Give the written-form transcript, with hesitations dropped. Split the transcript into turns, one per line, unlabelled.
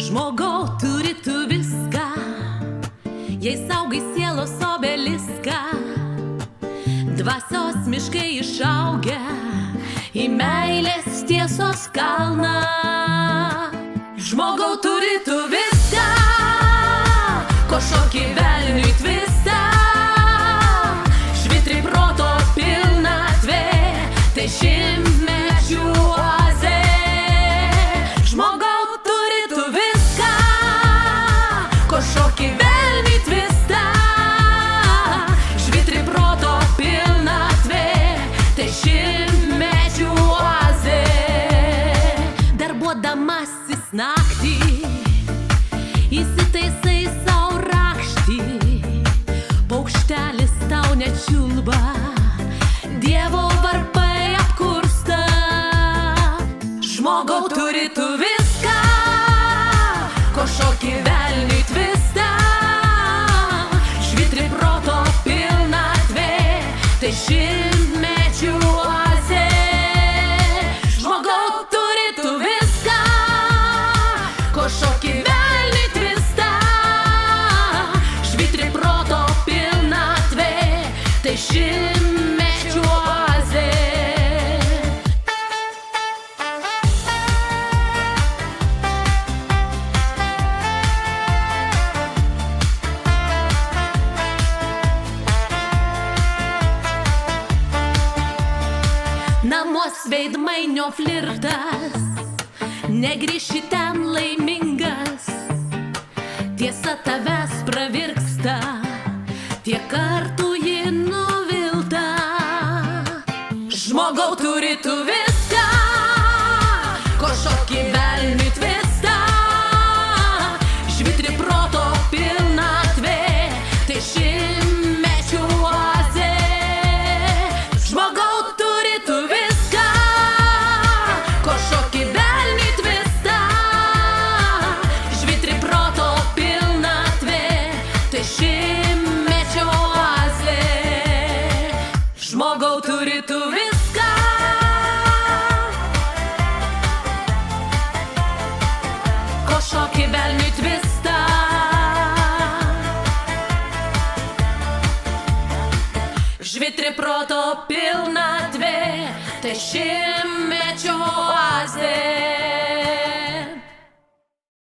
Žmogau, turi tu viską, jei saugai sielos obeliską. Dvasios miškai išaugę į meilės tiesos kalną. Žmogau, turi tu viską, ko šoki velniui tvistą. Švitri proto pilnatvė, tai šimtmečių oazė. Žmogau, turi tu viską, ko šoki velniui tvistą. Švitri proto pilnatvė, tai šimtmečių oazė. Darbuodamasis naktį įsitaisai sau rakštį, paukštelis tau nečiulba, Dievo varpai apkursta. Žmogau, turi tu viską, ko šoki velniui tvistą. Švitri proto pilnatvė, tai šimtmečių oazė. Žmogau, turi tu viską, ko šoki velniui tvistą. Švitri proto pilnatvė, tai šimtmečių oazė. Namuos veidmainio flirtas, negrįši ten laimingas. Tiesa tavęs pravirksta, tiek kartų ji nuvilta. Žmogau, turi tu viską, ko šoki velniui tvistą. Švitri proto pilnatvė, tai šimtmečių oazė. Žmogau, turi tu viską, ko šoki velniui tvistą. Švitri proto pilnatvė, tai šimtmečio oazė. Žmogau, turi tu viską, ko šoki velniui tvistą. Švitri proto pilnatvė, tai šimtmečio oazė.